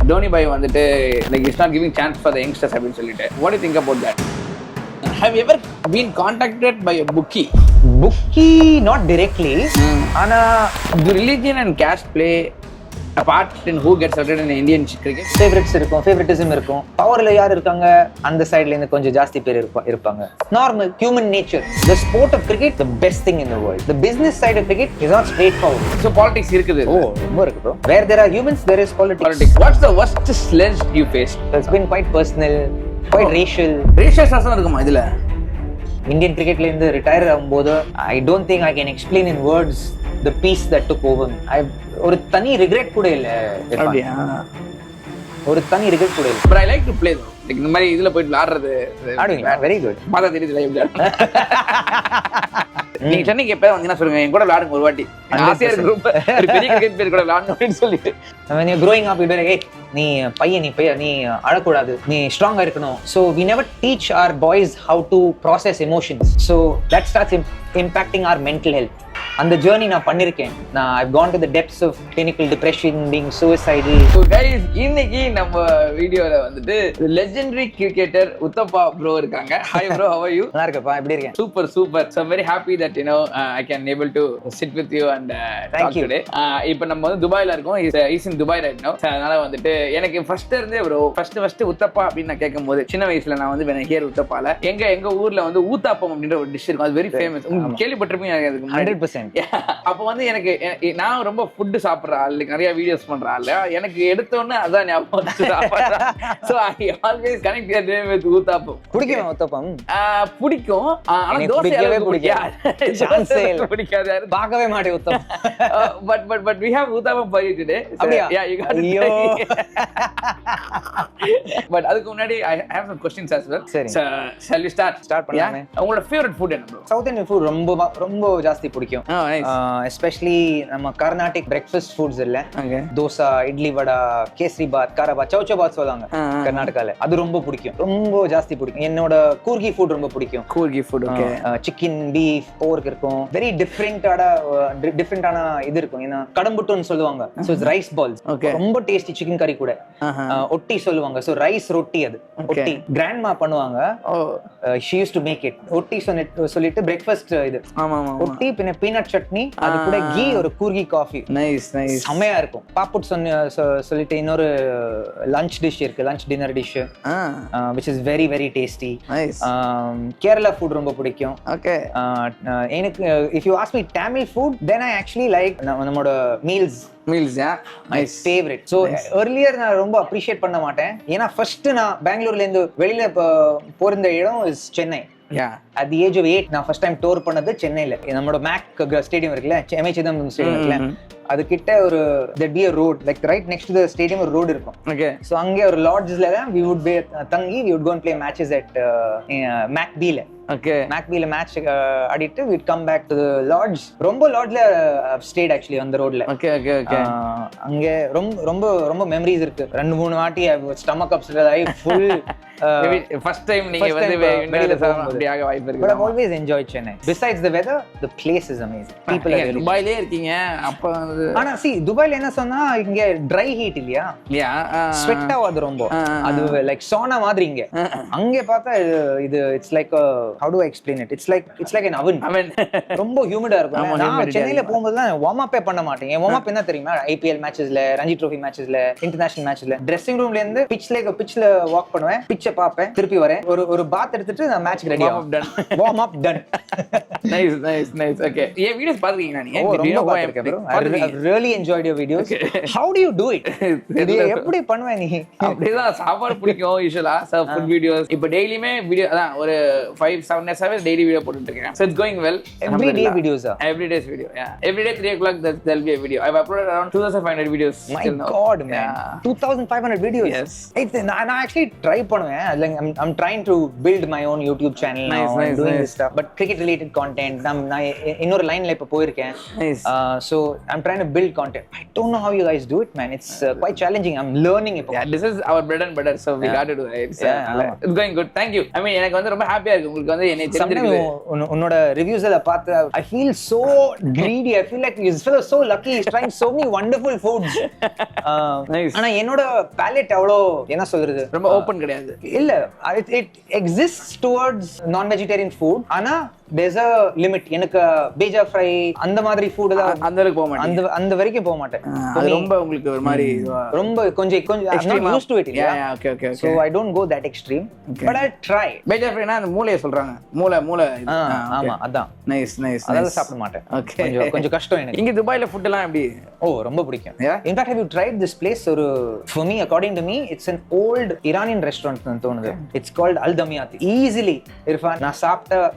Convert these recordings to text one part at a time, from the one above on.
Dhoni bhai வந்துட்டு like it's not giving chance for the youngsters அப்படின்னு சொல்லிட்டு. What do you think about that? Have you ever been contacted by a bookie? Bookie not directly. ஆனா do religion and caste play a part in who gets selected in Indian cricket? Favourites இருக்கும், favouritism இருக்கும். பவர்ல யார் இருக்காங்க அந்த சைடுல இருந்து கொஞ்சம் ஜாஸ்தி பேர் இருப்பாங்க. Normal human nature. The sport of cricket the best thing in the world. The business side of cricket is not straightforward. So politics இருக்குது. ரொம்ப இருக்கு bro. Where there are humans there is politics. What's the worst sledge you faced? It's been quite personal, quite racial. Racial சாசனம் இருக்குமா இதுல? Indian கிரிக்கெட்ல இருந்து retire ஆகும்போது I don't think I can explain in words the peace that took over me. ஒரு தனி regret கூட இல்ல. அப்படியே ஒரு தனி ரிக்ரெட் கூட இல்ல. But I like to play though. Like இந்த மாதிரி இதுல போய் விளையாடுறது ஆடுவீங்களா? Very good. பாத்தா தெரியுது லைவ் விளையாடு. நீங்க சென்னைக்கு எப்ப வந்தீங்கன்னா சொல்லுங்க, என் கூட விளையாடுங்க ஒரு வாட்டி. ஆசையா இருக்கு ரொம்ப ஒரு பெரிய கிரிக்கெட் பிளேயர் கூட விளையாடணும் அப்படின்னு சொல்லிட்டு. When you're growing up you be like, hey நீ பையன் நீ அழக்கூடாது, நீ ஸ்ட்ராங்கா இருக்கணும். So we never teach our boys how to process emotions. So that starts impacting our mental health. அந்த ஜர்னி நான் பண்ணிருக்கேன். I've gone to the depths of clinical depression, being suicidal. So guys, இன்னைக்கு நம்ம வீடியோல வந்துட்டு legendary cricketer Uthappa bro இருக்காங்க. Hi bro, how are you? நல்லா இருக்கேன்ப்பா, எப்படி இருக்கேன்? Super. So I'm very happy that I can able to sit with you and talk today. இப்போ நம்ம வந்து துபாய்ல இருக்கோம். He's in Dubai right now. அதனால வந்துட்டு எனக்கு ஃபர்ஸ்ட் இருந்தே bro ஃபர்ஸ்ட் Uthappa அப்படின்னு நான் கேட்கும்போது சின்ன வயசுல நான் வந்து when I hear Uthappala எங்க ஊர்ல வந்து Uthappam அப்படின்ற ஒரு டிஷ் இருக்கும். அது வெரி ஃபேமஸ். கேள்விப்பட்டிருப்பீங்க அதுக்கு 100%. அப்ப வந்து எனக்கு நான் ரொம்ப ஃபுட் சாப்பிடுற ஆள், நிறைய வீடியோஸ் பண்ற ஆள். எனக்கு எடுத்தோன்னு அதான் ஞாபகம் வந்துச்சு. So I always connect your name with Uthappam. பிடிக்கும் Uthappam? பிடிக்கும். ஆனா தோசை எனக்கு பிடிக்காது. சான்ஸே இல்ல. பிடிக்காது. பார்க்கவே மாட்டேன் Uthappam. But we have Uthappam for you today. அப்படியே? Yeah, you got it. But அதுக்கு முன்னாடி I have some questions as well. So shall we start பண்ணலாமே? உங்களோட ஃபேவரட் ஃபுட் என்ன bro? சவுத் இந்தியன் ஃபுட் ரொம்ப ஜாஸ்தி பிடிக்கும். எஸ்பெஷலி நம்ம கர்நாடிக் பிரேக்ஃபாஸ்ட் ஃபுட்ஸ் இல்ல, தோசை, இட்லி, வடை, கேசரி பாத், காரபாத், சௌச்சோ பாத் சொல்லுவாங்க கர்நாடகால. அது ரொம்ப பிடிக்கும், ரொம்ப ஜாஸ்தி பிடிக்கும். என்னோட கூர்கி ஃபுட் ரொம்ப பிடிக்கும். Coorgi food okay. Chicken, beef, pork இருக்கும். வெரி டிஃபரெண்டான இது இருக்கும். ஏன்னா கடம்புட்டுன்னு சொல்லுவாங்க. So it's rice balls. ரொம்ப டேஸ்டி. சிக்கன் கறி கூட ஒட்டி சொல்லுவாங்க. ஸோ ரைஸ் ரொட்டி. அது ஒட்டி கிராண்ட்மா பண்ணுவாங்க. She use to make it. ஒட்டி சொல்லிட்டு பிரேக்ஃபாஸ்ட் இது ஒட்டி, பின்ன பீனட் சட்னி, அது கூட கீ, ஒரு கூர்கி காஃபி. நைஸ் செமையா இருக்கும். பாப்புட் சொல்லிட்டு இன்னொரு லஞ்ச் டிஷ் இருக்கு, lunch dinner dish, which is very very tasty. Kerala food ரொம்ப பிடிக்கும். ஓகே. எனக்கு if you ask me Tamil food, then I actually like நம்மோட meals. My favorite. So earlier நான் ரொம்ப appreciate பண்ண மாட்டேன். ஏன்னா ஃபர்ஸ்ட் நான் பெங்களூர்ல இருந்து வெளியில போயிருந்த இடம் is Chennai. At the age of 8 நான் ஃபர்ஸ்ட் டைம் டூர் பண்ணது சென்னையில. நம்மளோட மேக் ஸ்டேடியம் இருக்குல்ல, எம்ஏ சிதம்பரம் ஸ்டேடியம் இருக்குல்ல, அது கிட்ட ஒரு there'd be a road, like right next to the stadium ஒரு ரோடு இருக்கும். Okay. So அங்க ஒரு லாட்ஜ்ல we would be தங்கி we would go and play matches at MacBல. Okay. MacBல மேட்ச் ஆடிட்டு we'd come back to the lodge. ரொம்ப லாட்ஜ்ல stayed actually on the roadல. Okay. அங்க ரொம்ப மெமரிஸ் இருக்கு. 2-3 வாட்டி ஸ்டமக் அப்செட் ஆகி full first time நீங்க வந்து வெளியில அப்படியாக வாய்ப்பு இருக்கு. But I've always enjoyed Chennai. Besides the weather, the place is amazing. People are really துபாயிலே இருக்கீங்க. அப்ப ஆனா see துபாயில என்ன சொன்னா இங்க dry heat இல்லையா? ஸ்வெட் ஆகுது ரொம்ப. அது லைக் சோனா மாதிரி இங்க. அங்க பார்த்தா இது it's like how do I explain it? It's like an oven. ரொம்ப ஹியூமிடா இருக்கும். நான் சென்னையில போகும்போதுலாம் வார்ம் அப்பே பண்ண மாட்டேன். என் வார்ம் அப் என்ன தெரியுமா? IPL மேட்சஸ்ல, ரஞ்சி ட்ரோஃபி மேட்சஸ்ல, இன்டர்நேஷனல் மேட்சஸ்ல ட்ரெஸ்ஸிங் ரூம்ல இருந்து பிட்ச்ல வாக் பண்ணுவேன். பிட்சை பாப்பேன், திருப்பி வரேன், ஒரு பாத் எடுத்துட்டு நான் மேட்ச்க்கு ரெடி ஆகும். Warm up done. Nice. Okay. ஏன் வீடியோஸ் பாத்துறீங்களா நீங்க? ரொம்ப பாத்துர்க்கேன் bro. I really enjoyed your videos. How do you do it? இது எப்படி பண்ணுவே நீ? அப்படிதான் சாப்பாடு பிடிக்கும் யூசுவலா. ஃபுட் வீடியோஸ் இப்போ டெய்லியுமே வீடியோ அதான் ஒரு 5-7 days டெய்லி வீடியோ போட்டுட்டு இருக்கேன். So it's going well. Every day videos are. Every day's video. Yeah. Every day 3 o'clock there'll be a video. I've uploaded around 2500 videos. My god man. 2500 videos. Yes. நான் actually try பண்ணுவேன். Like I'm trying to build my own YouTube channel now. I'm doing this stuff, but cricket related content. நான் இன்னொரு லைன்ல இப்ப போயிருக்கேன். So I'm trying to build content. I don't know how you guys do it, man. It's quite challenging. I'm learning it. Yeah, this is our bread and butter, so we got to do it. It's going good. Thank you. I mean, எனக்கு வந்து ரொம்ப ஹாப்பியா இருக்கு உங்களுக்கு வந்து என்னை தெரிஞ்சிருக்குது. உன்னோட reviews எல்லாம் பார்த்து I feel so greedy. I feel like you feel so lucky. He's trying so many wonderful foods. ஆனா என்னோட palate அவ்வளோ என்ன சொல்றது ரொம்ப ஓபன் கிடையாது. இல்ல, it exists towards non-vegetarian food. ஆனா there's a limit. எனக்கு பீஜா ஃப்ரை அந்த மாதிரி ஃபுட் எல்லாம் அந்த வரைக்கும் போக மாட்டேன். அந்த வரைக்கும் போக மாட்டேன். அது ரொம்ப உங்களுக்கு ஒரு மாதிரி ரொம்ப கொஞ்சம் I'm not used to it. Yeah, okay. So I don't go that extreme, but I try. பீஜா ஃப்ரைனா அந்த மூளைய சொல்றாங்க. மூளை ஆமா அதான். நைஸ் அதெல்லாம் சாப்பிட மாட்டேன். Okay. கொஞ்சம் கஷ்டம் எனக்கு. இங்க துபாய்ல ஃபுட் எல்லாம் எப்படி? ரொம்ப பிடிக்கும். In fact, have you tried this place? For me, according to me, it's an old Iranian restaurant னு தோணுது. It's called Al Damyati. Easily, Irfan, நான் சாப்பிட்ட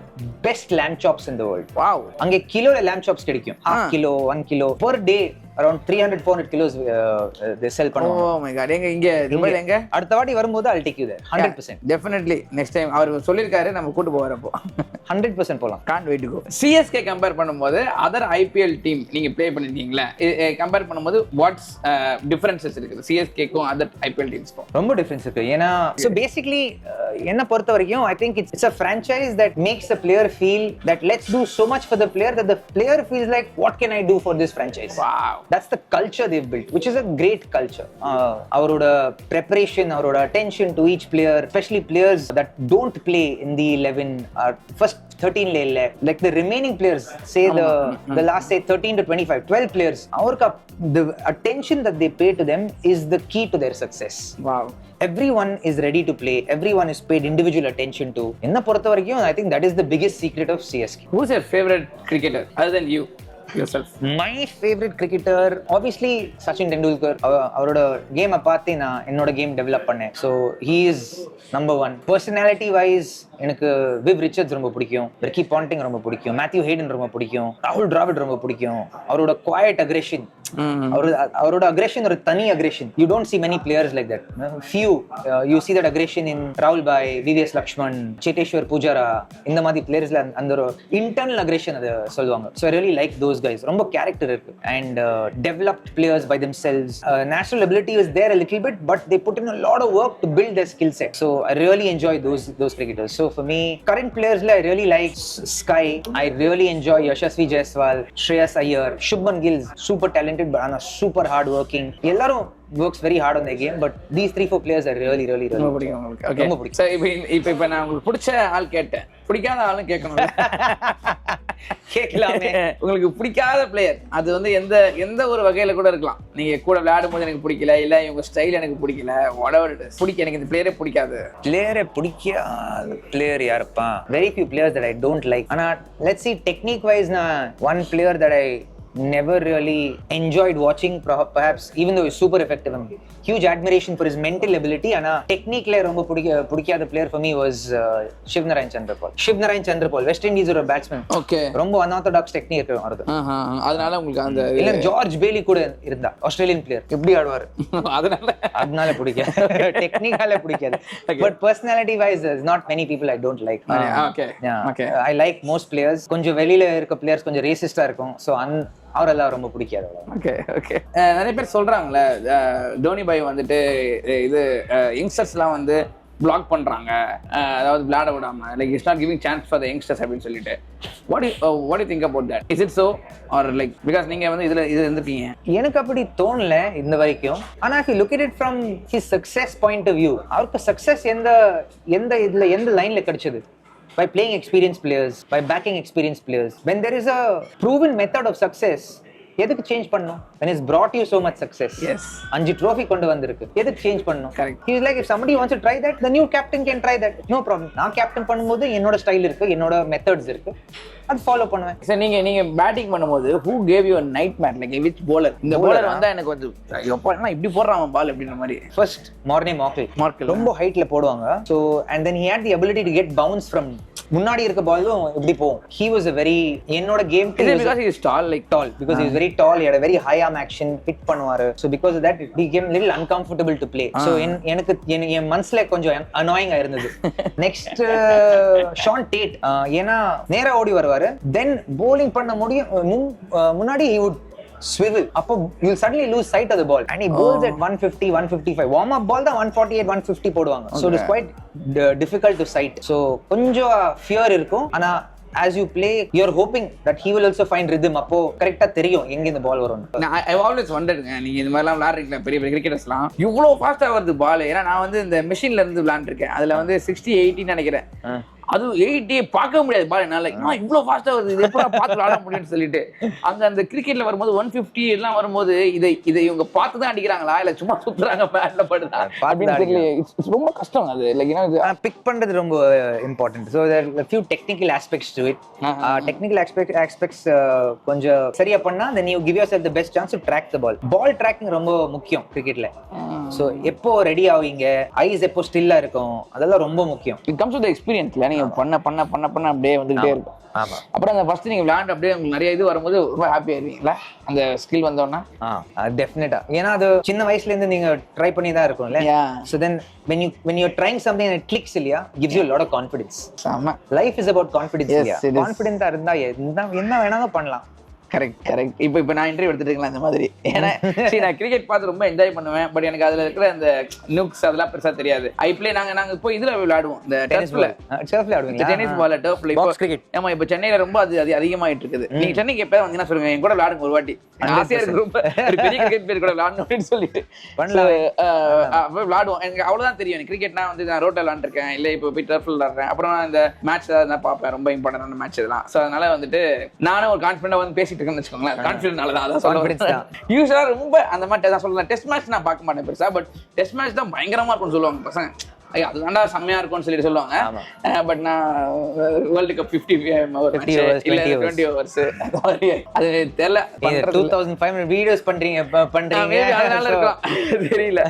best lamb chops in the world. Wow. அங்க கிலோல lamb chops கிடைக்கும். 1/2 kilo, 1 kilo per day. Around 300-400 kilos they sell பண்ணுவாங்க. Oh my god. இங்க துபாய்ல எங்க? அடுத்த வாட்டி வரும்போது I'll take you there. 100%. Definitely. Next time அவர் சொல்லிருக்காரு நம்ம கூட்டி போறப்போ 100% போலாம். Can't wait to go. CSK compare பண்ணும்போது other IPL team நீங்க ப்ளே பண்ணிருக்கீங்களா? கம்பேர் பண்ணும்போது வாட்ஸ் டிஃபரன்சஸ் இருக்குது CSK க்கும் other IPL teams க்கும்? ரொம்ப டிஃபரன்ஸ் இருக்கு. ஏனா so basically என்ன பொறுத்த வரைக்கும் I think it's a franchise that makes the player feel that let's do so much for the player that the player feels like what can I do for this franchise? Wow. That's the culture they've built, which is a great culture. Avaroda preparation, avaroda attention to each player, especially players that don't play in the 11 or first 13 le, like the remaining players, say the last say 13 to 25, 12 players, the attention that they pay to them is the key to their success. Wow. Everyone is ready to play. Everyone is paid individual attention to. Enna portha varaikum I think that is the biggest secret of CSK. Who's your favorite cricketer other than you yourself? My favorite cricketer obviously Sachin Tendulkar. அவரோட game பார்த்து நான் என்னோட game develop பண்ணேன். So he is number 1. Personality wise எனக்கு we've Richards ரொம்ப பிடிக்கும், Ricky Ponting ரொம்ப பிடிக்கும், மேத்யூ ஹேடன் ரொம்ப பிடிக்கும், ராகுல் டிராவிட் ரொம்ப பிடிக்கும். அவரோட குவாய்ட் அக்ரெஷன், அவரோட அக்ரெஷன் ஒரு தனி aggression. You don't see many players like that. Few you see that aggression in Rahul Bhai, VVS Lakshman, Cheteshwar Pujara. இந்த மாதிரி பிளேயர்ஸ்ல அந்த ஒரு இன்டர்னல் அக்ரெஷன் அது சொல்லுவாங்க. So I really like those guys. ரொம்ப கேரக்டர் இருக்கு and developed players by themselves. Natural ability is there a little bit, but they put in a lot of work to build their skill set. So I really enjoy those cricketers. So for me, current players I really like Sky. I really enjoy Yashasvi Jaiswal, Shreyas Iyer, Shubman Gill, super talented but super hard working. Ellarum works very hard on their game, but these 3-4 players are really ரொம்ப பிடிக்கும் உங்களுக்கு. Okay. So இப்போ நான் உங்களுக்கு பிடிச்ச ஆள் கேட்டேன், பிடிக்காத ஆளும் கேட்கணும். கேட்கலாமே. உங்களுக்கு பிடிக்காத பிளேயர் அது வந்து எந்த ஒரு வகையில கூட இருக்கலாம். நீங்க கூட விளையாடும் போது எனக்கு பிடிக்கல, இல்ல இவங்க ஸ்டைல் எனக்கு பிடிக்கல, whatever it is, எனக்கு இந்த பிளேயரே பிடிக்காது. பிளேயரே பிடிக்காத பிளேயர் யாருப்பா? Very few players that I don't like. ஆனா let's see, technique wise one player that I never really enjoyed watching, perhaps even though he's super effective and huge admiration for his mental ability, ana technique la romba pudikada player for me was Shiv Narayan Chandrapal, West Indies or a batsman. Okay. Romba unorthodox technique irukku varudhu. அதனால உங்களுக்கு அந்த இல்ல George Bali கூட இருந்தா Australian player, எப்படி ஆடுவார் அதனால பிடிக்காது. டெக்னிக்கலா பிடிக்காது. But personality wise there's not many people I don't like. Okay. I like most players. கொஞ்சம் வெளியில இருக்க players கொஞ்சம் ரேசிஸ்டா இருக்கும். So அவரெல்லாம் ரொம்ப பிடிக்காது. ஓகே. நிறைய பேர் சொல்றாங்கல்ல தோனி பாய் வந்துட்டு இது யங்ஸ்டர்ஸ்லாம் வந்து பிளாக் பண்றாங்க, அதாவது விளையாட விடாம, like it's not giving chance for the youngsters அப்படின்னு சொல்லிட்டு what do you think about that? Is it so or like because நீங்க வந்து இது இருந்துட்டீங்க? எனக்கு அப்படி தோணல இந்த வரைக்கும். ஆனா if you look at it from his success point of view, அவருக்கு சக்சஸ் எந்த லைன்ல கிடைச்சது? By playing experienced players, by backing experienced players. When there is a proven method of success, எதுக்கு சேஞ்ச் பண்ணனும்? when it's brought you so much success. Yes. 5 trophy கொண்டு வந்திருக்கு, எதுக்கு change பண்ணனும்? Correct. He is like, if somebody wants to try that, the new captain can try that, no problem. நான் captain பண்ணும்போது என்னோட style இருக்கு, என்னோட மெத்தட்ஸ் இருக்கு, அது ஃபாலோ பண்ணுவேன். சார் நீங்க பேட்டிங் பண்ணும்போது who gave you a nightmare, like which bowler? இந்த bowler வந்தா எனக்கு வந்து எப்பனா இப்படி போடுறான் பால் அப்படின மாதிரி. First Morne Markle ரொம்ப ஹைட்ல போடுவாங்க. So and then he had the ability to get bounce from முன்னாடி இருக்க பாலும் இப்படி போகும். He was a very என்னோட game because he is tall, because he is very tall, he had a very high arm action, hit பண்ணுவாரு. So because of that it became little uncomfortable to play. So எனக்கு என் மனசுல கொஞ்சம் annoying ஆ இருந்தது. Next Sean Tate, ஏனா நேரா ஓடி வருவாரு, then bowling பண்ண முடியும் முன்னாடி he would swivel. அப்போ you will suddenly lose sight of the ball and he bowls at 150 155. warm up ball தான் 148 150 போடுவாங்க. So it is quite difficult to sight. So கொஞ்சம் fear இருக்கும். ஆனா as you play you're hoping that he will also find rhythm. அப்போ கரெக்ட்டா தெரியும் எங்க இந்த பால் வரும். I always wondered நீங்க இந்த மாதிரி எல்லாம் விளையாடுறீங்களா பெரிய பெரிய கிரிக்கெட்டர்ஸ்லாம் இவ்வளவு ஃபாஸ்டா வருது பால். ஏன்னா நான் வந்து இந்த மெஷின்ல இருந்து விளையாண்டுருக்கேன். அதுல வந்து 60 80 நினைக்கிறேன். அது 80 பார்க்க முடியாது பால் என்னால. இவ்வளவு ஃபாஸ்டா வருது, இது எப்படா பார்த்து விளையாட முடியும்னு சொல்லிட்டு அங்க அந்த கிரிக்கெட்ல வரும்போது 150 எல்லாம் வரும்போது இதை இவங்க பார்த்து தான் அடிக்கிறாங்களா இல்ல சும்மா சுத்துறாங்க பேட்ல படுதா ரொம்ப கஷ்டம். அது லைக் பிக் பண்றது ரொம்ப important. So there are a few technical aspects to it. Technical aspects கொஞ்சம் சரியா பண்ணா then you give yourself the best chance to track the ball. Ball tracking ரொம்ப முக்கியம் கிரிக்கெட்ல. So எப்போ ரெடி ஆவீங்க, ஐஸ் எப்போ ஸ்டில்லா இருக்கும், அதெல்லாம் ரொம்ப முக்கியம். It comes with the experience. நீங்க பண்ண அப்படியே வந்துகிட்டே இருக்கும். அப்புறம் அந்த ஃபர்ஸ்ட் நீங்க விளையாண்டு அப்படியே உங்களுக்கு நிறைய இது வரும்போது ரொம்ப ஹாப்பி ஆயிருவீங்களா அந்த ஸ்கில் வந்தோன்னா? டெஃபினட்டா. ஏன்னா அது சின்ன வயசுல இருந்து நீங்க ட்ரை பண்ணி தான் இருக்கும்ல. So then when you're trying something and it clicks இல்லையா, gives you a lot of confidence. ஆமா, life is about confidence இல்லையா. கான்ஃபிடென்ட்டா இருந்தா என்ன வேணாலும் பண்ணலாம். கரெக்ட். இப்போ நான் இன்டர்வியூ எடுத்துட்டீங்களா இந்த மாதிரி? ஏன்னா நான் கிரிக்கெட் பார்த்து ரொம்ப என்ஜாய் பண்ணுவேன். பட் எனக்கு அதுல இருக்கிற அந்த நுக்ஸ் அதெல்லாம் பெருசா தெரியாது. ஐ பிளே நாங்க இப்போ இதுல விளையாடுவோம், இந்த டென்னிஸ்ல விளையாடுவீங்க, டென்னிஸ் பால் டர்ஃப்ல. இப்போ கிரிக்கெட் ஆமா, இப்போ சென்னையில ரொம்ப அது அதிகமாயிட்டு இருக்குது. நீங்க சென்னைக்கு எப்ப வந்தீங்கன்னா சொல்லுங்க, என் கூட விளையாடுங்க ஒரு வாட்டி. ஆசையா இருக்கு ரொம்ப ஒரு பெரிய கிரிக்கெட் பிளேயர் கூட விளையாடணும் அப்படின்னு சொல்லிட்டு விளையாடுவோம். எனக்கு அவ்வளவுதான் தெரியும். எனக்கு கிரிக்கெட்னா வந்து நான் ரோட்ல விளையாண்டுருக்கேன், இல்ல இப்போ போய் டர்ஃப்ல விளையாடுறேன். அப்புறம் இந்த மேட்ச் தான் பார்ப்பேன், ரொம்ப இம்பார்ட்டன்டான மேட்ச் இதெல்லாம். ஸோ அதனால வந்துட்டு நானும் ஒரு கான்ஃபிடென்ட்டா வந்து பேசிட்டு இருக்கேன்னு வச்சுக்கோங்களேன். கான்ஃபிடென்ட்னால தான் அதான் சொல்லுவேன். யூஸ்வலா ரொம்ப அந்த மாதிரி தான் சொல்லுவேன். டெஸ்ட் மேட்ச் நான் பார்க்க மாட்டேன் பெருசா, பட் டெஸ்ட் மேட்ச் தான் பயங்கரமா இருக்கும்னு சொல்லுவாங்க பசங்க. அதுதான்டா செம்மையா இருக்கும்னு சொல்லிட்டு சொல்லுவாங்க. பட் நான் வேர்ல்டு கப் 50 ஓவர்ஸ் அது தெரியல. 2500 வீடியோஸ் பண்றீங்க அதனால இருக்கலாம் தெரியல.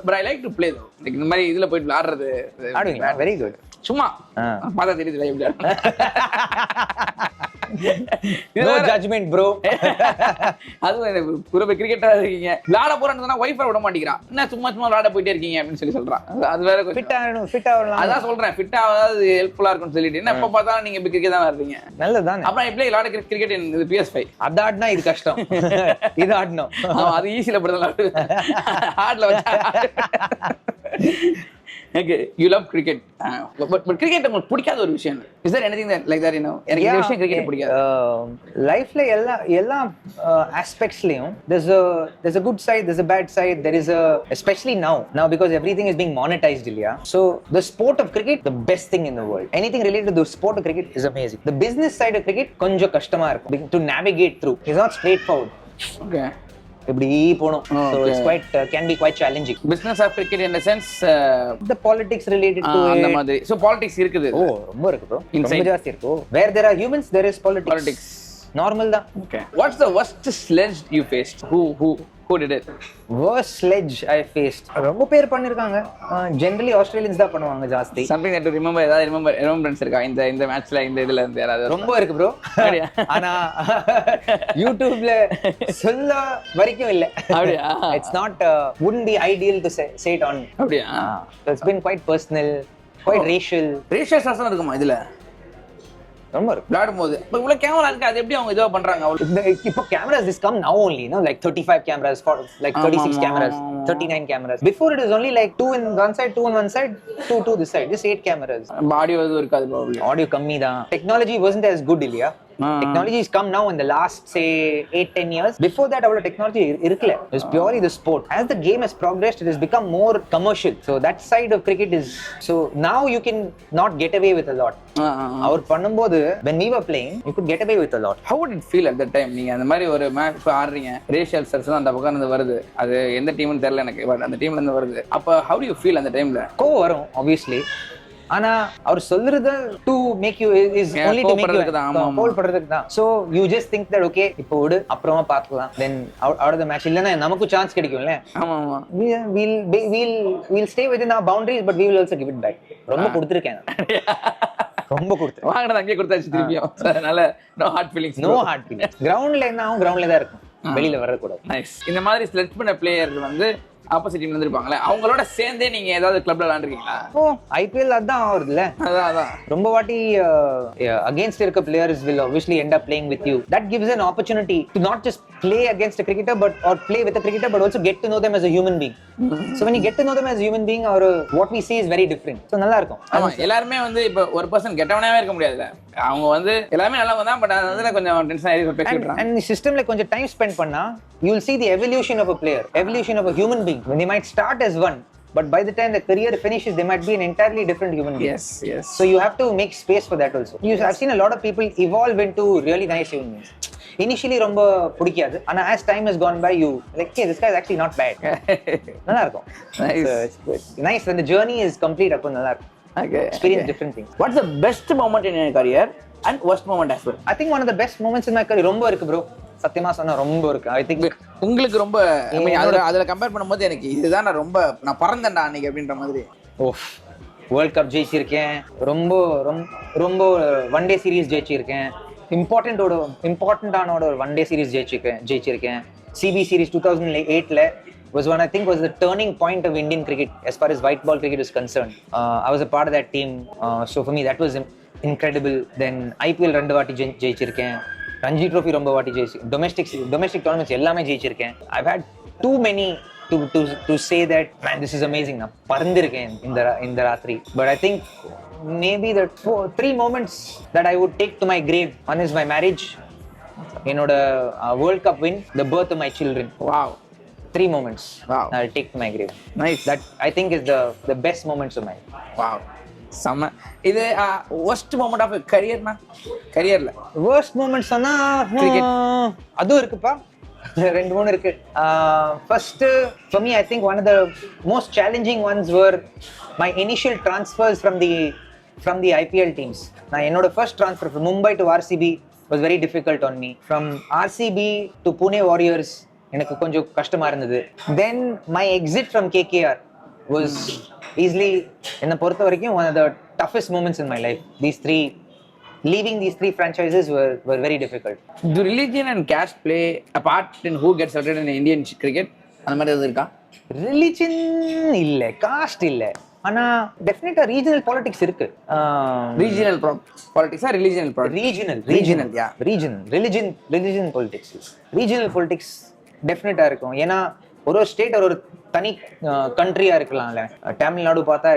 But I like to play தோ. இந்த மாதிரி இதுல போயிட்டு விளையாடுறது ஆடுவீங்களா? Very good. சும்மா பார்த்தா தெரியுது. No judgment bro. அதுவும் புறப்ப கிரிக்கெட்டா இருக்கீங்க, விளையாட போறேன்னு ஒய்ஃபை விட மாட்டேங்கிறா. என்ன சும்மா விளையாட போயிட்டே இருக்கீங்க அப்படின்னு சொல்லி சொல்றான். அது வேற ஃபிட் ஆகணும். அதான் சொல்றேன், ஃபிட் ஆகாது ஹெல்ப்ஃபுல்லா இருக்கும்னு சொல்லிட்டு என்ன எப்ப பார்த்தாலும் நீங்க இப்ப கிரிக்கெட் தான் வர்றீங்க. நல்லதுதான். அப்புறம் எப்படி விளையாட கிரிக்கெட் இது PS5 அது ஆடினா இது கஷ்டம், இது ஆடணும். அது ஈஸியில படுறது ஹார்ட்ல வச்சா. Okay, you love cricket. But cricket உங்களுக்கு பிடிக்காத ஒரு விஷயம். Is there anything that like that you know? எனக்கு இந்த விஷயம் cricket பிடிக்காது. லைஃப்ல எல்லா aspectsலயும் there's a good side, there's a bad side, there is a especially now because everything is being monetized இல்லையா. So the sport of cricket, the best thing in the world. Anything related to the sport of cricket is amazing. The business side of cricket கொஞ்சம் கஷ்டமா இருக்கும் to navigate through. It's not straightforward. Okay. இப்படி போணும். So it's quite can be quite challenging. Business of cricket in the sense the politics related to it. அந்த மாதிரி. So politics இருக்குது. ரொம்ப இருக்கு bro. ரொம்ப ஜாஸ்தி இருக்கு. Where there are humans there is politics. Normal தான். Okay. What's the worst sledge you faced? Who did it? Worst sledge I faced. ரொம்ப பேர் பண்ணிருக்காங்க. Generally Australians தான் பண்ணுவாங்க ஜாஸ்தி. Something that you remember, remembrance இருக்கா இந்த மேட்ச்ல இந்த இதுல இருந்து யாராவது? ரொம்ப இருக்கு bro. ஆனா YouTubeல சொல்ல வரைக்கும் இல்ல. அப்படியே it's not wouldn't be ideal to say it on. அப்படியே so it's been quite personal, quite racial சாசனம் இருக்குமா இதுல? ரொம்ப இருக்கு விளையாடும்போது. இப்போ இவ்வளவு கேமரா இருக்கு, அது எப்படி அவங்க இதுவா பண்றாங்க? இப்போ cameras this come now only, you know, like 35 cameras, like 36 cameras, 39 cameras. Before it was only like 2 in one side, 2 on one side, 2 this side, just 8 cameras. Audio எதுவும் இருக்காது probably. ஆடியோ கம்மி தான். Technology wasn't as good இல்லையா. Technology has come now in the last say 8-10 years. Before that our technology irukla. It was purely the sport. As the game has progressed, it has become more commercial. So that side of cricket is so now you can not get away with a lot. Our பண்ணும்போது when we were playing you could get away with a lot. How would it feel at that time? நீங்க அந்த மாதிரி ஒரு match ஆடுறீங்க, racial slurs அந்த பக்கம் இருந்து வருது, அது எந்த டீம்னு தெரியல எனக்கு, பட் அந்த டீம்ல இருந்து வருது. அப்ப how do you feel அந்த டைம்ல? கோவம் வரும் obviously. ஆனா அவர் சொல்றது to make you is only to make you hold பண்றதுக்கு தான். So you just think that okay இப்போ விடு அப்புறமா பார்க்கலாம், then out of the match இல்லனா நமக்கு சான்ஸ் கிடைக்கும்ல. ஆமா ஆமா, we'll stay within our boundaries but we will also give it back. ரொம்ப கொடுத்திருக்கேன், ரொம்ப கொடுத்தேன். வாங்குனது அங்கேயே கொடுத்தாச்சு திருப்பியும். அதனால no hard feelings. கிரவுண்ட்ல என்ன ஆகும், கிரவுண்ட்ல தான் இருக்கும், வெளியில வரக்கூடாது. நைஸ். இந்த மாதிரி செலக்ட் பண்ண பிளேயர் வந்து ஆப்போசிட் டீம்ல இருந்து இருப்பாங்களே அவங்களோட சேர்ந்தே நீங்க ஏதாவது கிளப்ல விளையாண்டுருக்கீங்களா? ஓ ஐபிஎல் அதான் ஆகுதுல்ல. அதான் ரொம்ப வாட்டி against இருக்க players will obviously end up playing with you. That gives an opportunity to not just play against a cricketer or play with a cricketer but also get to know them as a human being. So when you get to know them as a human being, what we see is very different. So நல்லா இருக்கும். ஆமா, எல்லாரும் வந்து இப்ப ஒரு person கெட்டவனாவே இருக்க முடியாதுல. அவங்க வந்து எல்லாமே நல்லா வந்தா பட் அதுல கொஞ்சம் டென்ஷன் ஆகி பேசி விட்டுறாங்க. And சிஸ்டம்ல கொஞ்சம் டைம் ஸ்பெண்ட் பண்ணா you will see the evolution of a player, evolution of a human being. When they might start as one, but by the time the career finishes they might be an entirely different human being. Yes. So you have to make space for that also. I've seen a lot of people evolve into really nice human beings. Initially ரொம்ப பிடிக்காது, ஆனா as time has gone by you like, hey, this guy is actually not bad. நல்லா இருக்கும். Nice when the journey is complete. அப்போ நல்லா இருக்கும். Okay. Experience different things. What's the best moment in your career and worst moment as well? I think one of the best moments in my career ரொம்ப இருக்கு bro. சத்தியமா சொன்னா ரொம்ப இருக்கு. I think உங்களுக்கு ரொம்ப அதுல கம்பேர் பண்ணும்போது எனக்கு இதுதான் நான் பறந்தேன்டா அன்னைக்கு அப்படின்ற மாதிரி. வேர்ல்ட் கப் ஜெயிச்சிருக்கேன், ரொம்ப ரொம்ப ஒன் டே சீரீஸ் ஜெயிச்சிருக்கேன், இம்பார்ட்டன்டான ஒரு ஒன் டே சீரீஸ் ஜெயிச்சிருக்கேன். சிபி சீரீஸ் 2008ல was one I think was the turning point of Indian cricket as far as white ball cricket is concerned. I was a part of that team, so for me that was incredible. Then IPL ரெண்டு வாட்டி ஜெயிச்சிருக்கேன், Ranji trophy ரொம்ப வாட்டி domestic tournaments எல்லாமே ஜெயிச்சிருக்கேன். I've had too many to say that man this is amazing. நான் பறந்திருக்கேன் இந்த ராத்திரி. But I think maybe the 3 moments that I would take to my grave. One is my marriage, என்னோட World Cup win, the birth of my children. Wow. 3 moments. Wow. I'll take to my grave. Nice. That I think is the best moments of my life. Wow. செம்ம. இது worst moment of career-னா career-ல worst moments சொன்னா cricket அதுவும் இருக்குப்பா, 2-3 இருக்கு. First for me I think one of the most challenging ones were my initial transfers from the IPL teams. நான் என்னோட first transfer from Mumbai to RCB was very difficult on me. From RCB to Pune Warriors எனக்கு கொஞ்சம் கஷ்டமா இருந்தது. Then my exit from KKR was easily என்னை பொறுத்த வரைக்கும் one of the toughest moments in my life. Leaving these 3 franchises were very difficult. Do religion and caste play a part in who gets selected in Indian cricket? அந்த மாதிரி எதுவும் இருக்கா? Religion இல்ல, caste இல்ல, ஆனா டெஃபினட்டா ரீஜனல் பாலிடிக்ஸ் இருக்கு. Regional பாலிடிக்ஸா ரிலிஜியனல் பாலிடிக்ஸ்? ரீஜனல் யா ரிலிஜன் பாலிடிக்ஸ். ரீஜனல் பாலிடிக்ஸ் டெஃபினட்டா இருக்கும். ஏன்னா ஒரு ஸ்டேட் ஒரு தனி கண்ட்ரியா இருக்கலாம்ல. தமிழ்நாடு பார்த்தா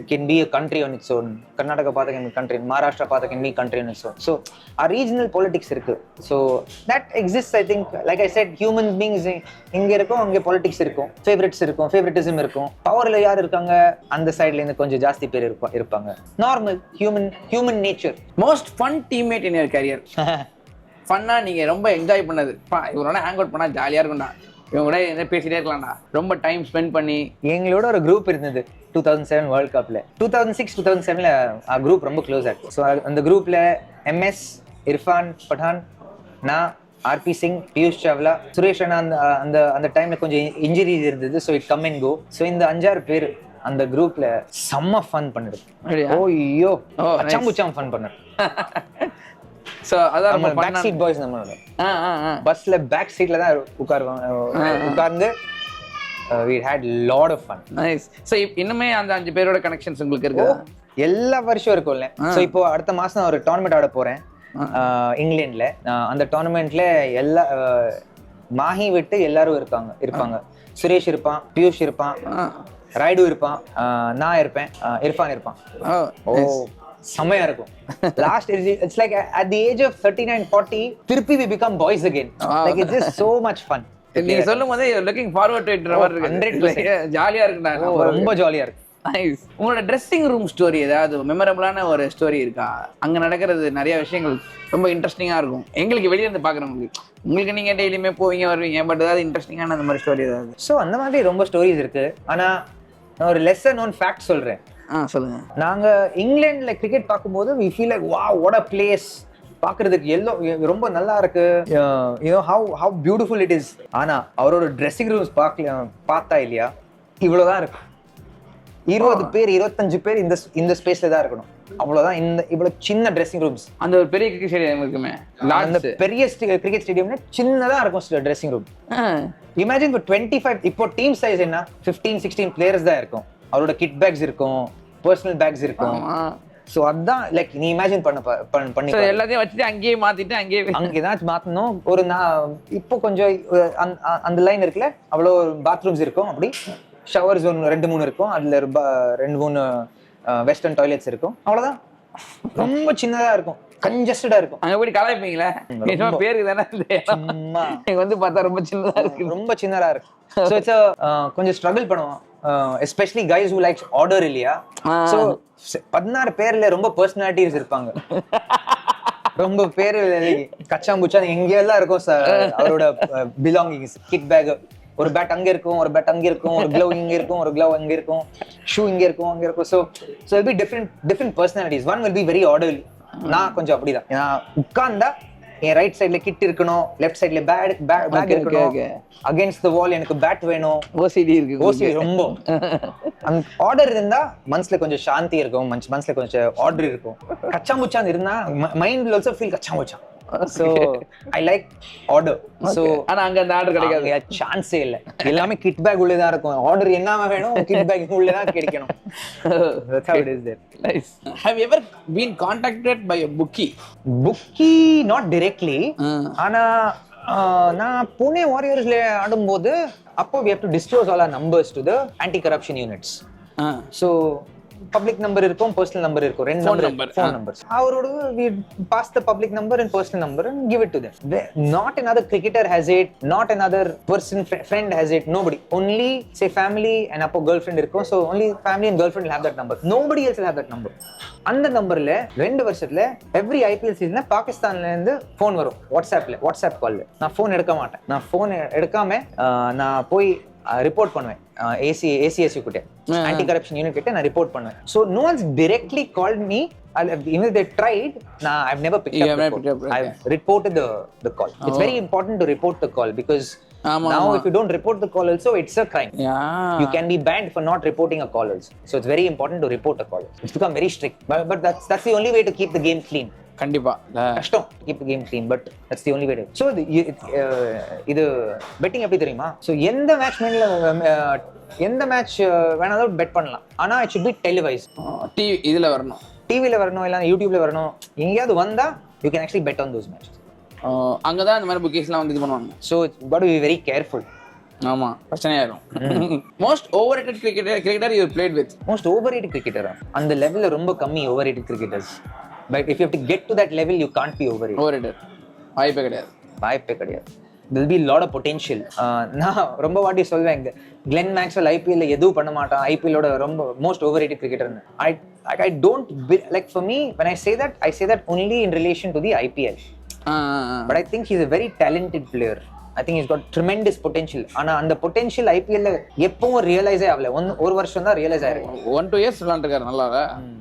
can be a country on its own. Karnataka பார்த்தா can be country, மகாராஷ்டிரா பார்த்தா can be country on its own. So our regional politics இருக்கு. So that exists. I think like I said, human beings இங்க இருக்கும், அங்க politics இருக்கும், favorites இருக்கும், favoritism இருக்கும். பவர்ல யார் இருக்காங்க அந்த சைடுல இருந்து கொஞ்சம் ஜாஸ்தி பேர் இருப்பாங்க. Normal human nature. Most fun teammate in your career? ஃபன்னா நீங்க ரொம்ப என்ஜாய் பண்ணது, இவரோட ஹேங் அவுட் பண்ணா ஜாலியா இருக்கும்டா, இவங்க கூட என்ன பேசிட்டே இருக்கலாம்டா, ரொம்ப டைம் ஸ்பெண்ட் பண்ணி. எங்களோட ஒரு குரூப் இருந்தது 2007 வேர்ல்ட் கப்ல. 2006-2007ல குரூப் ரொம்ப க்ளோஸ் ஆச்சு. ஸோ அந்த குரூப்ல MS, இர்ஃபான் பठान, நான், RP சிங், பியூஷ் சாவ்லா, சுரேஷ் அண்ணா. அந்த டைம்ல கொஞ்சம் இன்ஜுரிஸ் இருந்தது. So it come and go. So இந்த 5-6 பேர் அந்த குரூப்ல செம்ம ஃபன் பண்ணுது. ஓய்யோ அச்சாம்புச்சாம் ஃபன் பண்ணு. சோ அதான் நம்ம பேக் சீட் பாய்ஸ். நம்மளோட பஸ்ல பேக் சீட்ல தான் உட்கார்ந்து we had lot of fun. Nice. So இன்னுமே அந்த 5 பேரோட கனெக்ஷன்ஸ் உங்களுக்கு இருக்கு? எல்லா வருஷம் இருக்கும்ல. சோ இப்போ அடுத்த மாசம் ஒரு டோர்னமெண்ட் ஆட போறேன் இங்கிலாந்துல. அந்த டோர்னமெண்ட்ல எல்லா மாஹி விட்டு எல்லாரும் இருப்பாங்க. சுரேஷ் இருப்பான், பியூஷ் இருப்பான், ராய்டு இருப்பான், நான் இருப்பேன், இர்ஃபான் இருப்பான். செமையா இருக்கும். Last it's like at the age of 39-40 திருப்பி we become boys again. Like it's just so much fun. நீங்க சொல்லும்போது looking forward to it மாதிரி இருக்கு. 100% ஜாலியா இருக்குடா. ரொம்ப ஜாலியா இருக்கு. நைஸ். உங்களோட ட்ரெஸ்ஸிங் ரூம் ஸ்டோரி ஏதாவது மெமரபிளான ஒரு ஸ்டோரி இருக்கா? அங்க நடக்கிறது நிறைய விஷயங்கள் ரொம்ப இன்ட்ரெஸ்டிங்கா இருக்கும் எங்களுக்கு வெளிய இருந்து பாக்குறவங்களுக்கு. உங்களுக்கு நீங்க டெய்லியுமே போவீங்க வருவீங்க, பட் ஏதாவது இன்ட்ரெஸ்டிங்கான அந்த மாதிரி ஸ்டோரி ஏதாவது? ஸோ அந்த மாதிரி ரொம்ப ஸ்டோரிஸ் இருக்கு. ஆனா நான் ஒரு லெஸ்ஸர் நோன் ஃபேக்ட் சொல்றேன். சொல்லுங்க. நாங்க இங்கிலாந்துல கிரிக்கெட் பார்க்கும்போது we feel like wow what a place, பார்க்கிறதுக்கு ரொம்ப நல்லா இருக்கு, you know how beautiful it is. ஆனா அவரோட ட்ரெஸ்ஸிங் ரூம்ஸ் பார்த்தா இல்லையா, இவ்வளவுதான் இருக்கு. 20 பேர் 25 பேர் இந்த ஸ்பேஸ்ல தான் இருக்கணும். அவ்வளவுதான். இந்த இவ்வளவு சின்ன ட்ரெஸ்ஸிங் ரூம்ஸ். அந்த ஒரு பெரிய கிரிக்கெட் ஸ்டேடியம் இருக்குமே, அந்த பெரிய கிரிக்கெட் ஸ்டேடியம்ல சின்னதா இருக்கும் ட்ரெஸ்ஸிங் ரூம். இமேஜின் ஃபார் 25, இப்போ டீம் சைஸ் என்ன 15-16 பிளேயர்ஸ் தான் இருக்கும். அவரோட கிட் பேக்ஸ் இருக்கும், பர்சனல் பேக்ஸ் இருக்கும். சோ அதான் லைக் நீ இமேஜின் பண்ணி எல்லாத்தையும் வச்சுட்டு அங்கேயே மாத்திட்டு அங்கேதான் மாத்தணும். ஒரு இப்போ கொஞ்சம் அந்த லைன் இருக்குல்ல, அவ்வளோ பாத்ரூம்ஸ் இருக்கும், அப்படி ஷவர்ஸ் 2-3 இருக்கும், அதுல 2-3 வெஸ்டர்ன் டாய்லெட்ஸ் இருக்கும், அவ்வளவுதான். ரொம்ப சின்னதா இருக்கும், கன்ஜஸ்டடா இருக்கும். அங்க போய் கலாய்ப்பீங்களா? பேருக்கு தானே வந்து பார்த்தா ரொம்ப சின்னதா இருக்கு, ரொம்ப சின்னதா இருக்கு. சோ இட்ஸ் கொஞ்சம் ஸ்ட்ரகிள் பண்ணுவோம், especially guys who likes order இல்லையா. சோ 16 பேர்ல ரொம்ப பர்சனாலிட்டிஸ் இருப்பாங்க. ரொம்ப பேரு கச்சாம்பூச்சா எங்கெல்லாம் இருக்கும் அவரோட பிலாங்கிங்ஸ். கிட் பேக், ஒரு பேட் அங்க இருக்கும், ஒரு பேட் அங்க இருக்கும், ஒரு க்ளவ் இங்க இருக்கும், ஒரு க்ளவ் அங்க இருக்கும், ஷூ இங்க இருக்கும், அங்க இருக்கும். So it will be different personalities. One will be very orderly. நான் கொஞ்சம் அப்படிதான். நான் உட்கார்ந்தா என் ரைட் சைடுல கிட் இருக்கணும், லெஃப்ட் சைடுல பேக் இருக்கணும், அகைன்ஸ்ட் தி வால் எனக்கு பேட் வேணும். ஓசிடி இருக்கு, ஓசிடி ரொம்ப. அந்த ஆர்டர் இருந்தா மனசுல கொஞ்சம் சாந்தி இருக்கும், மனசுல கொஞ்சம் ஆர்டர் இருக்கும். கச்சாமுச்சான் இருந்தா மைண்ட்ல ஆல்சோ ஃபீல் கச்சாமுச்சான். So I like order. So ஆனா அங்க அந்த ஆர்டர் கிடைக்காது, சான்ஸே இல்ல. எல்லாமே கிட் பேக் உள்ளே தான் இருக்கும். ஆர்டர் என்னமா வேணும் கிட் பேக் உள்ளே தான் கிடைக்கணும். That's how it is there. Nice. Have you ever been contacted by a bookie? Not directly. ஆனா நான் புனே வாரியர்ஸ்ல ஆடும்போது அப்போ we have to disclose all our numbers to the anti corruption units. So public number இருக்கும், personal number இருக்கும், ரெண்டு phone numbers. அவரோட we pass the public number and personal number and give it to them. Not another cricketer has it, not another person friend has it, nobody. Only say family and appo girlfriend இருக்கும். So only family and girlfriend will have that number. Nobody else will have that number. அந்த நம்பர்ல 2 வருஷத்துல every IPL சீசன்ல பாகிஸ்தான்ல இருந்து phone வரும், WhatsApp கால்ல. நான் ஃபோன் எடுக்க மாட்டேன். நான் ஃபோன் எடுக்காம நான் போய் ரிப்போர்ட் பண்ணுவேன் ஏசிஎஸ்யூ கிட்ட, ஆன்டி கரப்ஷன் யூனிட் கிட்ட நான் ரிப்போர்ட் பண்ணுவேன். So no one's directly called me. Even if they tried, I've never picked up. I've reported the call. It's very important to report the call because now if you don't report the call also it's a crime. You can be banned for not reporting a call also. So it's very important to report a call. It's become very strict, but that's the only way to keep the game clean. கண்டிப்பா கஷ்டம் keep the game clean, but that's the only way to. So இது bedding எப்படி தெரியுமா? So எந்த match வேணாலும் bed பண்ணலாம், ஆனா it should be televised. டிவில வரணும், இல்ல யூடியூப்ல வரணும். எங்கயாவது வந்தா you can actually bet on those matches. அங்கதான் இந்த மாதிரி புக்கீஸ்லாம் வந்து இது பண்ணுவாங்க. So you got to be very careful. ஆமா, பிரச்சனையாயிரும். Most overrated cricketer you played with? Most overrated cricketer அந்த லெவல்ல ரொம்ப கம்மி overrated cricketers. But if you have to get to that level, you can't be overrated. வாய்ப்பே கிடையாது. There will be a lot of potential. நான் ரொம்ப வாட்டி சொல்வேன், கிளென் மேக்ஸ்வெல் ஐபிஎல்ல எதுவும் பண்ண மாட்டான், ஐபிஎல்லோட ரொம்ப மோஸ்ட் ஓவர்ரேட்டட் கிரிக்கெட்டர்னு. I don't like, for me when I say that only in relation to the IPL. But I think he's a very talented player. I think he's got tremendous potential. ஆனா அந்த potential ஐபிஎல்ல எப்பவும் ரியலைஸே ஆகல. ஒரு வருஷம் தான் realise ஆயிருக்கு. 1-2 years விளையாண்டுருக்காரு நல்லா.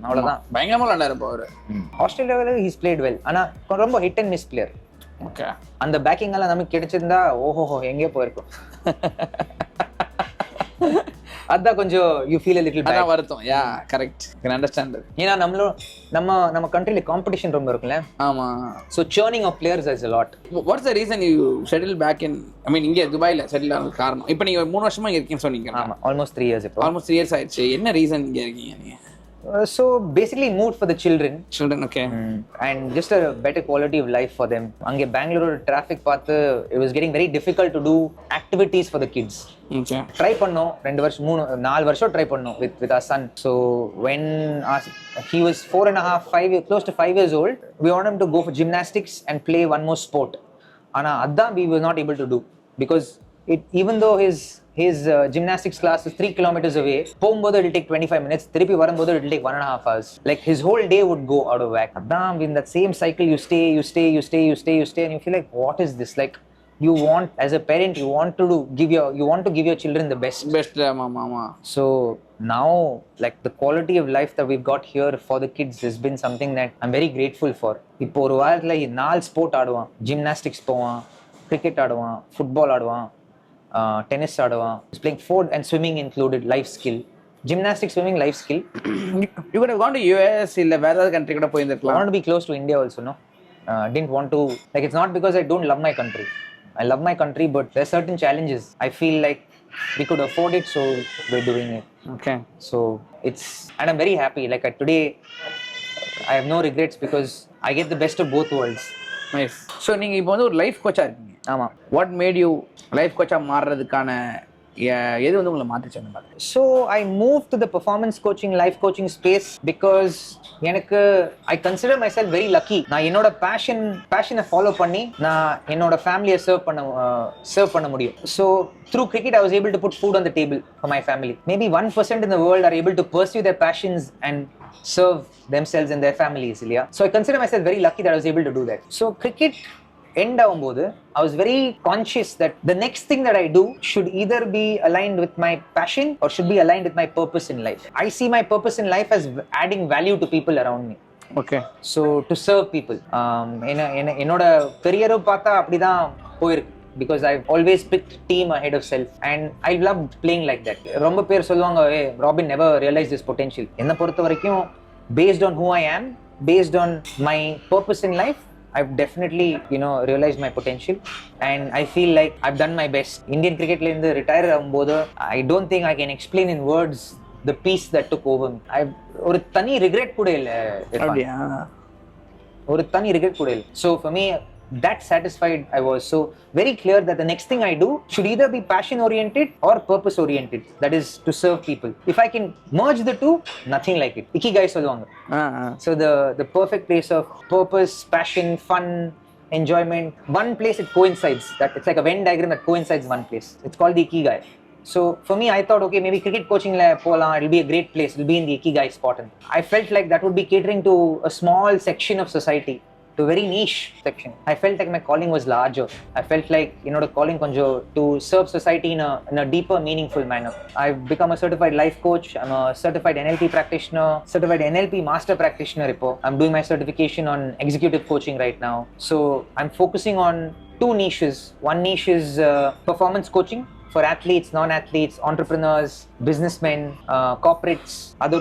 அவ்வளவுதான், பயங்கரமா விளையாண்டாரு அவரு. ஆஸ்திரேலியாவில he's played well. ஆனா ரொம்ப hit and miss player. Okay, அந்த பேக்கிங் எல்லாம் நமக்கு கிடைச்சிருந்தா ஓஹோ எங்கே போயிருக்கும். அதான் கொஞ்சம் you feel a little bad. அதான் வருத்தம். Yeah correct, can understand. ஏன்னா நம்ம கண்ட்ரில காம்படிஷன் ரொம்ப இருக்குல்ல. ஆமா. So churning of players is a lot. What's the reason you settle back in, I mean இங்க துபாய்ல செட்டில் ஆன காரணம்? இப்போ நீங்க 3 வருஷமா இங்க இருக்கீங்கன்னு சொன்னீங்க. ஆமா, almost 3 years இப்போ. Almost 3 years ஆயிடுச்சு. என்ன ரீசன் இங்க இருக்கீங்க நீங்க? So basically moved for the children, okay, and just a better quality of life for them. Ange Bangalore traffic path, it was getting very difficult to do activities for the kids. Okay, try panno 2 varsham 4 varsham try panno with our son. So when he was 4.5 close to 5 years old, we wanted him to go for gymnastics and play one more sport. Ana adha we were not able to do because even though his gymnastics class is 3 kilometers away, போகும்போது it will take 25 minutes, திருப்பி வரும்போது it will take 1.5 hours. Like his whole day would go out of whack. Adam, in that same cycle you stay and you feel like what is this? Like you want, as a parent, you want to give your children the best. Mama. So now, like the quality of life that we've got here for the kids has been something that I'm very grateful for. இப்போ ஒரு வாரத்துல 4 sport ஆடுவான், gymnastics போவான், cricket ஆடுவான், football ஆடுவான், tennis ஆடுவான், playing sport and swimming included, life skill, Gymnastics, swimming, life skill. You could have gone to US illa வேற ஏதாவது country கூட I போயிருந்திருக்கலாம். want to be close to India also, no? Didn't want to, like, it's not because I don't love my country. I love my country, but there are certain challenges. I feel like we could afford it, so we're doing it. Okay. So it's, and I'm very happy. Like today, I have no regrets because I get the best of both worlds. Nice. So நீங்க இப்போ வந்து ஒரு life கோச்சா இருக்கீங்க. ஆமா. What made you life கோச்சா மாறதுக்கான எது வந்து உங்களை மாத்திச்சு அந்த மாதிரி? So I moved to the performance coaching, life coaching space because எனக்கு I consider myself very lucky. நான் என்னோட passion ஃபாலோ பண்ணி நான் என்னோட ஃபேமிலியை சர்வ் பண்ண முடியும். So through cricket I was able to put food on the table for my family. Maybe 1% in the world are able to pursue their passions and serve themselves and their families. So I consider myself very lucky that I was able to do that. So cricket end ஆகும்போது I was very conscious that the next thing that I do should either be aligned with my passion or should be aligned with my purpose in life. I see my purpose in life as adding value to people around me. Okay. So to serve people. என்னோட கரியரை பார்த்தா அப்படிதான் போயிருக்கு. Because I've always picked team ahead of self and I loved playing like that. ரொம்ப பேர் சொல்லுவாங்க, hey, Robin never realized this potential. என்னை பொறுத்த வரைக்கும் based on who I am, based on my purpose in life, I've definitely, realized my potential and I feel like I've done my best. Indian cricket la irundhu retire ஆகும்போது I don't think I can explain in words the peace that took over me. I ஒரு தனி regret கூட இல்ல. அப்படியே ஒரு தனி regret கூட இல்ல. So for me that satisfied I was. So very clear that the next thing I do should either be passion oriented or purpose oriented, that is to serve people. If I can merge the two, nothing like it. Ikigai solluvaanga. So the perfect place of purpose, passion, fun, enjoyment, one place it coincides. That it's like a Venn diagram that coincides one place. It's called the Ikigai. So for me I thought, okay, maybe cricket coaching la pola, it'll be a great place, it'll be in the Ikigai spot. And I felt like that would be catering to a small section of society, to a very niche section. I felt like my calling was larger. I felt like, the calling konjo to serve society in a deeper, meaningful manner. I've become a certified life coach. I'm a certified NLP practitioner, certified NLP master practitioner. I'm doing my certification on executive coaching right now. So I'm focusing on two niches. One niche is performance coaching for athletes, non-athletes, entrepreneurs, businessmen, corporates, other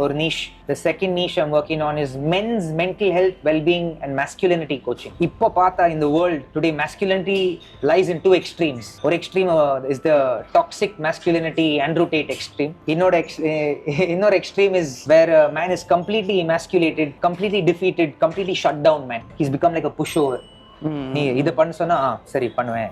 or niche. The second niche I'm working on is men's mental health, well-being and masculinity coaching. Ippo paatha in the world today, masculinity lies in two extremes. One extreme is the toxic masculinity, Andrew Tate extreme. Another extreme is where a man is completely emasculated, completely defeated, completely shut down man. He's become like a pushover. நீ இதை பண்ண சொன்னா சரி பண்ணுவேன்,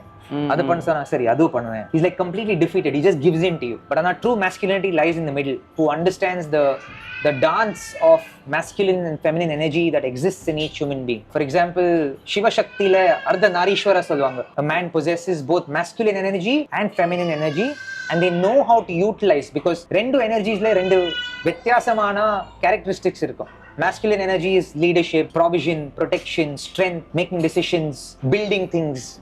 அது பண்ண சொன்னா சரி அதுவும் பண்ணுவேன். He's like completely defeated. He just gives in to you. But true masculinity lies in the middle, who understands the dance of masculine and feminine energy that exists in each human being. For example, Shiva Shakti la Ardha Narishwara solluvaanga. A man possesses both masculine energy and feminine energy and they know how to utilize, because rendu energies la rendu vyatyasamana characteristics irukum. Masculine energy is leadership, provision, protection, strength, making decisions, building things.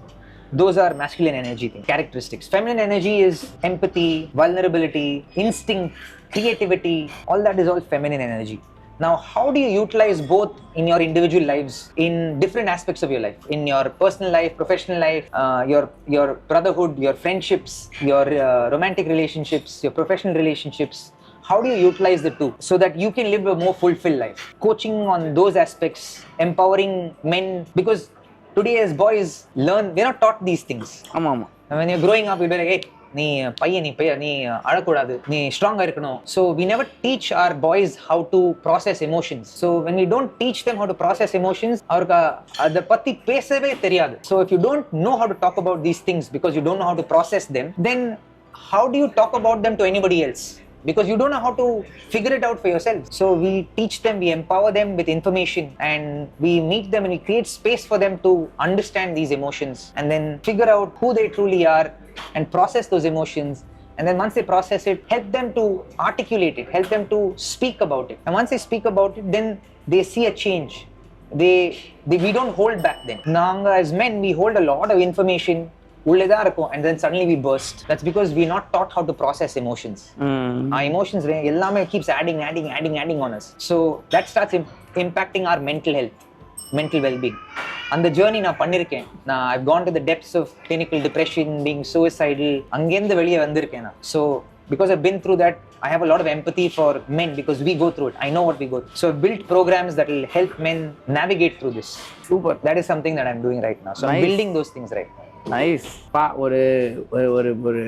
Those are masculine energy characteristics. Feminine energy is empathy, vulnerability, instinct, creativity. All that is all feminine energy. Now, how do you utilize both in your individual lives, in different aspects of your life, in your personal life, professional life, your brotherhood, your friendships, your romantic relationships, your professional relationships? How do you utilize the two so that you can live a more fulfilled life? Coaching on those aspects, empowering men, because today as boys learn, we're not taught these things. When you're growing up, you'll be like, hey, நீ அழக்கூடாது, நீ ஸ்ட்ராங்கா இருக்கணும். So we never teach our boys how to process emotions. So when we don't teach them how to process emotions, அவருக்கு அத பத்தி பேசவே தெரியாது. So if you don't know how to talk about these things because you don't know how to process them, then how do you talk about them to anybody else? Because you don't know how to figure it out for yourself. So we teach them, we empower them with information, and we meet them and we create space for them to understand these emotions and then figure out who they truly are and process those emotions. And then once they process it, help them to articulate it, help them to speak about it. And once they speak about it, then they see a change. We don't hold back then. Naanga as men, we hold a lot of information உள்ளேதான் இருக்கும் and then suddenly we burst. That's because we're not taught how to process emotions. Our emotions எல்லாமே keeps adding on us. So that starts impacting our mental health, mental well-being. அந்த journey நான் பண்ணிருக்கேன். I've gone to the depths of clinical depression, being suicidal. அங்கேருந்து வெளியே வந்திருக்கேன் நான். So because I've been through that, I have a lot of empathy for men because we go through it. I know what we go through. So I've built programs that will help men navigate through this. Super. That is something that I'm doing right now. So I'm building those things right now. Nice. பா ஒரு ஒரு ஒரு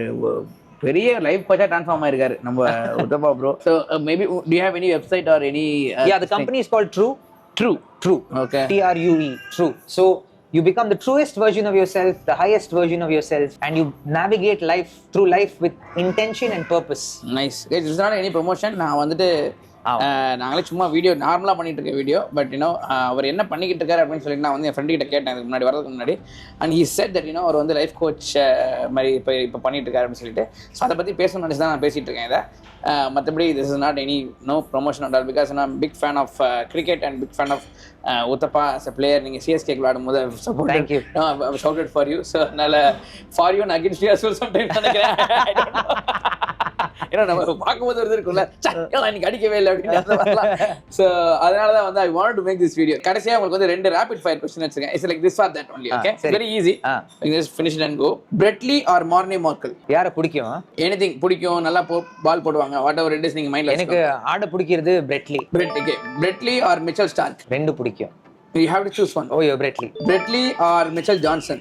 பெரிய life கோச்சா transform ஆயிருக்காரு நம்ம Uthappa bro. So maybe do you have any website or any yeah, the company is called True. Okay. TRUE. True. So you become the truest version of yourself, the highest version of yourself, and you navigate life through life with intention and purpose. Nice. Guys, this is not any promotion. நான் வந்துட்டு நாங்களே சும்மா video நார்மலாக பண்ணிட்டு இருக்க video. But you know அவர் என்ன பண்ணிக்கிட்டு இருக்காரு அப்படின்னு சொல்லிட்டு நான் வந்து என் ஃப்ரெண்டு கிட்ட கேட்டேன் அதுக்கு முன்னாடி வரதுக்கு முன்னாடி. And he said that you know அவர் வந்து லைஃப் கோச் மாதிரி இப்போ பண்ணிட்டு இருக்காரு அப்படின்னு சொல்லிட்டு. ஸோ அதை பற்றி பேசணும்னு நினச்சி தான் நான் பேசிகிட்டு இருக்கேன் இதை. மற்றபடி this is not any no promotion at all because நான் big fan of cricket and big fan of Uthappa as a player. நீங்கள் சிஎஸ்கே விளையாடும் போது support thank you shouted for you. So அதனால ஃபார் யூ நான் against you as well sometimes நினைக்கிறேன். ஏன்னா நம்ம பார்க்கும்போது ஒரு இருக்கும்ல இன்னைக்கு அடிக்கவே இல்லை அப்படின்னு. ஸோ அதனால தான் வந்து I want to make this video. கடைசியாக உங்களுக்கு வந்து 2 ரேபிட் ஃபயர் கொஸ்டின் வச்சிருக்கேன். It's like this or that only. Okay, very easy. Just finish it and go. Brett Lee or Morne Morkel? யாரை பிடிக்கும்? எனிதிங் பிடிக்கும், நல்லா பால் போடுவாங்க, வாட் எவர் இட் இஸ். நீங்க மைண்ட்ல எனக்கு ஆட பிடிக்கிறது Brett Lee. Okay, Brett Lee or Mitchell Starc? ரெண்டு பிடிக்கும். You have to choose one. Oh, yeah, Bretley or Mitchell Johnson?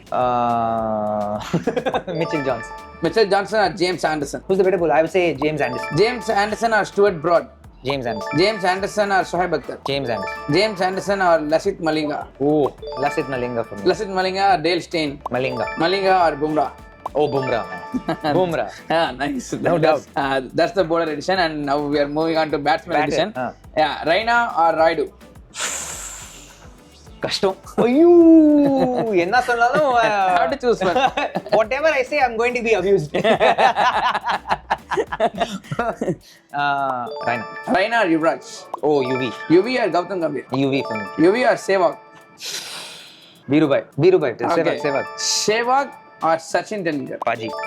Mitchell Johnson. Mitchell Johnson or James Anderson? Who's the better bowler? I would say James Anderson. James Anderson or Stuart Broad? James Anderson. James Anderson or Shoaib Akhtar? James Anderson. James Anderson or Lasith Malinga? Oh, Lasith Malinga for me. Lasith Malinga or Dale Steyn? Malinga or Bumrah? Oh, Bumrah. Bumrah. Yeah, nice. No doubt. That's the bowler edition, and now we are moving on to batsman edition. Yeah, Raina or Raidu? கஷ்டம். ஐயோ, என்ன சொன்னாலும் how to choose one. Whatever I say, I'm going to be abused. Raina or Yuvraj? Oh, UV or Gautam Gambhir? UV for me. UV or Sehwag? Birubai. Okay. Sehwag or Sachin Tendulkar?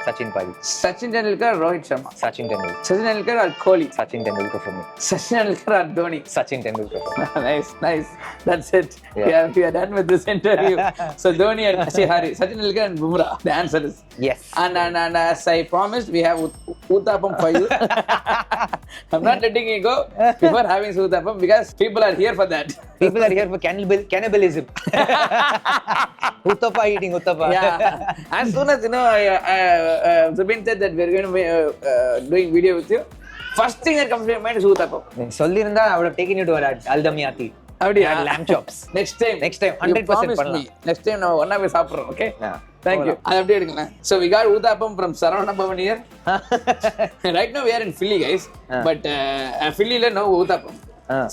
Sachin Paji. Sachin Tendulkar or Rohit Sharma? Sachin Tendulkar. Sachin Tendulkar or Kohli? Sachin Tendulkar for me. Sachin Tendulkar or Dhoni? Sachin Tendulkar for me. Nice. That's it. Yeah. We are done with this interview. So Dhoni and Sachin Tendulkar and Bumrah. The answer is yes. And as I promised, we have Uthappam for you. I'm not letting you go before having Uthappam because people are here for that. People are here for cannibalism. Uthappa eating Uthappa. Yeah. As soon as Zubin said that we're going to be doing video with you, first thing that comes to your mind is Uthappam. Sollirundha I would have taken you to Aldamiyati. Abdiya lamb chops. Next time 100% பண்ணலாம். Next time நம்ம ஒண்ணா போய் சாப்பிடுறோம். Okay? Yeah. Thank you. அது அப்படியே எடுங்க. So we got Uthappam from Saravana Bhavan here. Right now we are in Philly, guys. But Philly la no Uthappam.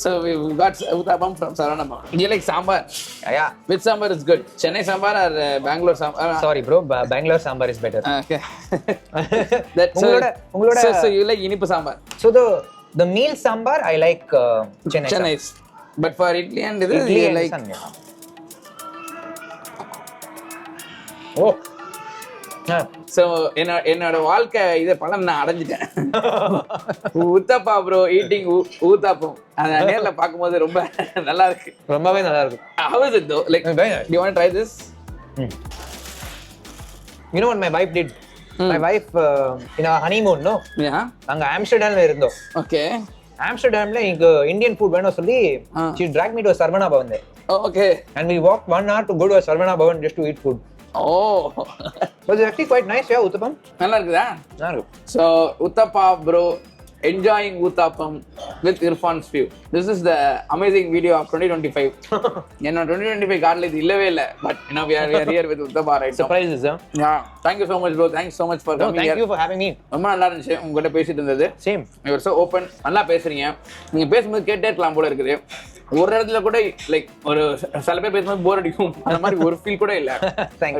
So we got Uthappam from Saravana Bhavan. Do you like sambar? Yeah. Which sambar is good? Chennai sambar or Bangalore sambar? Sorry bro, Bangalore sambar is better. Okay. உங்களோட So you like இனிப்பு sambar? So the meal sambar I like Chennai. But for idli and this you like So என்னோட வாழ்க்கை இத பலம் நான் அடைஞ்சிட்டேன். Uthappa bro eating uttapam. அத நேர்ல பாக்கும்போது ரொம்ப நல்லா இருக்கு. ரொம்பவே நல்லா இருக்கு. How is it though? Like do you want to try this? You know what my wife did? My wife in our honeymoon no? Yeah. அங்க ஆம்ஸ்டர்டாம்ல இருந்தோம். Okay. ஆம்ஸ்டர்டாம்ல இங்க இந்தியன் ஃபுட் வேணும் சொல்லி she dragged me to a Sarvana Bhavan there. Oh, okay. And we walked 1 hour to go to a Sarvana Bhavan just to eat food. Oh. But it's actually quite nice, yeah, Uthappam. நல்லா இருக்குதா? நல்லா இருக்கு. So Uthappa bro enjoying Uthappam with Irfan's view. This is the amazing video of 2025. என்னோட 2025 கார்டுல இது இல்லவே இல்ல. But we are here with Uthappa right now. Surprises, huh? Yeah. Thank you so much bro. Thanks so much for coming here. Thank you for having me. ரொம்ப நல்லா இருந்துச்சு உங்ககிட்ட பேசிட்டு இருந்தது. Same. You are so open. நல்லா பேசுறீங்க. நீங்க பேசும்போது கேட்டே இருக்கலாம் போல இருக்குது. ஒரு இடத்துல கூட லைக் ஒரு சில பேர் பேசும்போது போர் அடிக்கும் அந்த மாதிரி ஒரு ஃபீல் கூட இல்ல.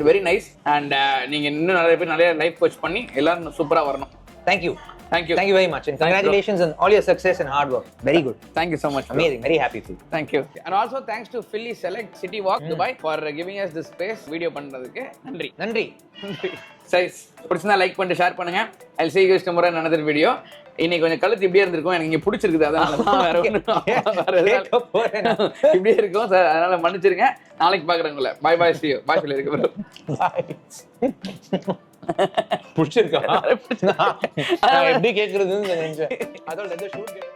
Very nice. அண்ட் நீங்க இன்னும் நிறைய பேர் நிறைய லைஃப் கோச் பண்ணி எல்லாரும் சூப்பரா வரணும். Thank you very much and congratulations on all your success and hard work. Very good. Thank you so much. Amazing. Very happy for you. Thank you. And also thanks to Philly Select City Walk Dubai for giving us this space video பண்றதுக்கு நன்றி. Size பிடிச்சா like பண்ணிட்டு share பண்ணுங்க. I'll see you guys tomorrow in another video. இன்னைக்கு கொஞ்சம் கழுத்து இப்படியே இருந்திருக்கும் எனக்கு இங்க பிடிச்சிருக்குது அதனால தான் வேற இப்படியே இருக்கும் சார் அதனால மன்னிச்சிருங்க. நாளைக்கு பாக்குறேன் உங்களை. Bye see you. Bye சொல்லிருக்கு bro. Bye. பிடிச்சிருக்கா? நான் எப்படி கேக்குறதுன்னு நினைச்சேன். அதோட ஷூட்